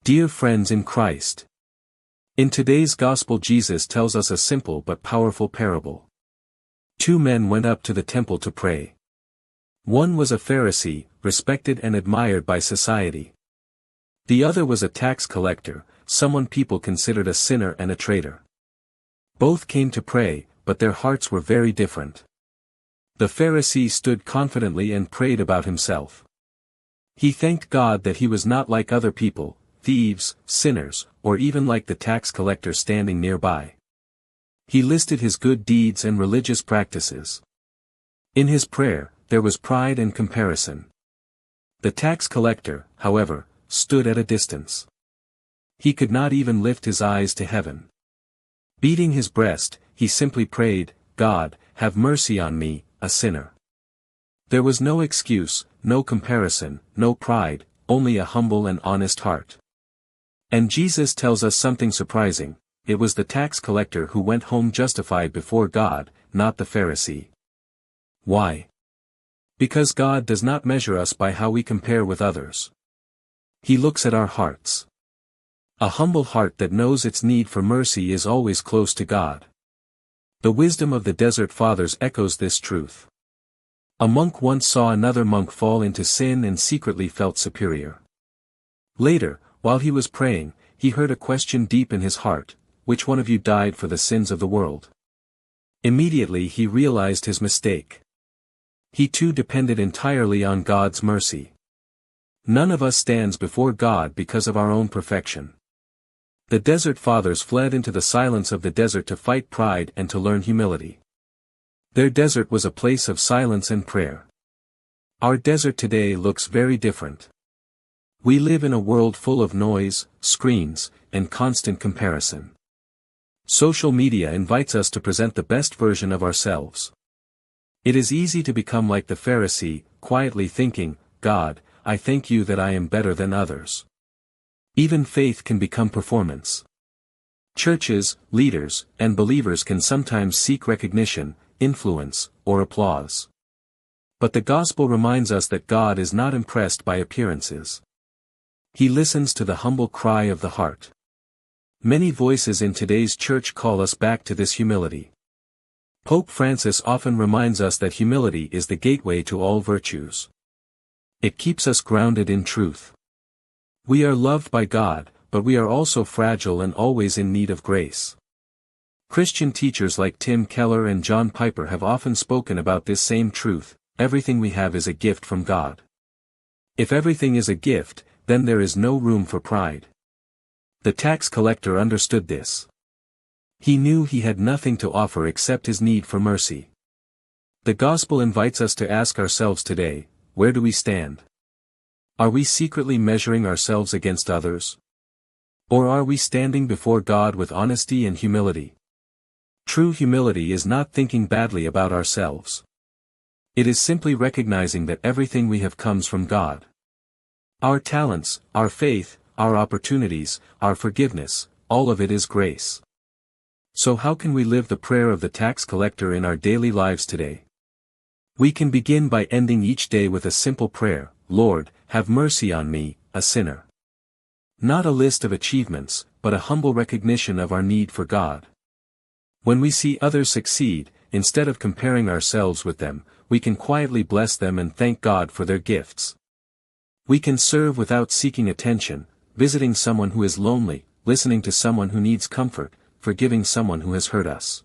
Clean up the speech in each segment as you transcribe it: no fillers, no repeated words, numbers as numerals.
Dear friends in Christ. In today's Gospel, Jesus tells us a simple but powerful parable. Two men went up to the temple to pray. One was a Pharisee, respected and admired by society. The other was a tax collector, someone people considered a sinner and a traitor. Both came to pray, but their hearts were very different. The Pharisee stood confidently and prayed about himself. He thanked God that he was not like other people, thieves, sinners, or even like the tax collector standing nearby. He listed his good deeds and religious practices. In his prayer, there was pride and comparison. The tax collector, however, stood at a distance. He could not even lift his eyes to heaven. Beating his breast, he simply prayed, "God, have mercy on me, a sinner." There was no excuse, no comparison, no pride, only a humble and honest heart. And Jesus tells us something surprising: it was the tax collector who went home justified before God, not the Pharisee. Why? Because God does not measure us by how we compare with others. He looks at our hearts. A humble heart that knows its need for mercy is always close to God. The wisdom of the Desert Fathers echoes this truth. A monk once saw another monk fall into sin and secretly felt superior. Later, while he was praying, he heard a question deep in his heart: "Which one of you died for the sins of the world?" Immediately he realized his mistake. He too depended entirely on God's mercy. None of us stands before God because of our own perfection. The Desert Fathers fled into the silence of the desert to fight pride and to learn humility. Their desert was a place of silence and prayer. Our desert today looks very different. We live in a world full of noise, screens, and constant comparison. Social media invites us to present the best version of ourselves. It is easy to become like the Pharisee, quietly thinking, "God, I thank you that I am better than others." Even faith can become performance. Churches, leaders, and believers can sometimes seek recognition, influence, or applause. But the Gospel reminds us that God is not impressed by appearances. He listens to the humble cry of the heart. Many voices in today's church call us back to this humility. Pope Francis often reminds us that humility is the gateway to all virtues. It keeps us grounded in truth. We are loved by God, but we are also fragile and always in need of grace. Christian teachers like Tim Keller and John Piper have often spoken about this same truth: everything we have is a gift from God. If everything is a gift, then there is no room for pride. The tax collector understood this. He knew he had nothing to offer except his need for mercy. The Gospel invites us to ask ourselves today, where do we stand? Are we secretly measuring ourselves against others? Or are we standing before God with honesty and humility? True humility is not thinking badly about ourselves. It is simply recognizing that everything we have comes from God. Our talents, our faith, our opportunities, our forgiveness, all of it is grace. So how can we live the prayer of the tax collector in our daily lives today? We can begin by ending each day with a simple prayer: "Lord, have mercy on me, a sinner." Not a list of achievements, but a humble recognition of our need for God. When we see others succeed, instead of comparing ourselves with them, we can quietly bless them and thank God for their gifts. We can serve without seeking attention, visiting someone who is lonely, listening to someone who needs comfort, forgiving someone who has hurt us.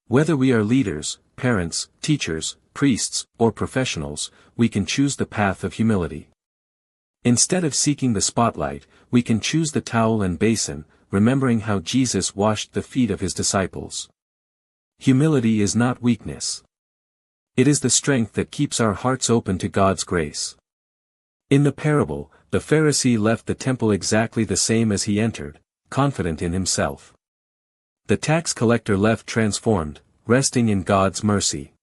Whether we are leaders, parents, teachers, priests, or professionals, we can choose the path of humility. Instead of seeking the spotlight, we can choose the towel and basin, remembering how Jesus washed the feet of his disciples. Humility is not weakness. It is the strength that keeps our hearts open to God's grace. In the parable, the Pharisee left the temple exactly the same as he entered, confident in himself. The tax collector left transformed, resting in God's mercy.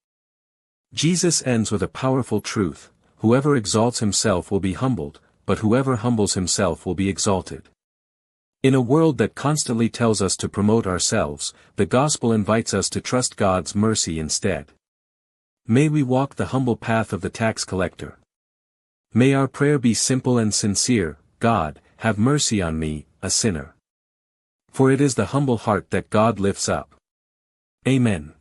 Jesus ends with a powerful truth: whoever exalts himself will be humbled, but whoever humbles himself will be exalted. In a world that constantly tells us to promote ourselves, the Gospel invites us to trust God's mercy instead. May we walk the humble path of the tax collector. May our prayer be simple and sincere: God, have mercy on me, a sinner. For it is the humble heart that God lifts up. Amen.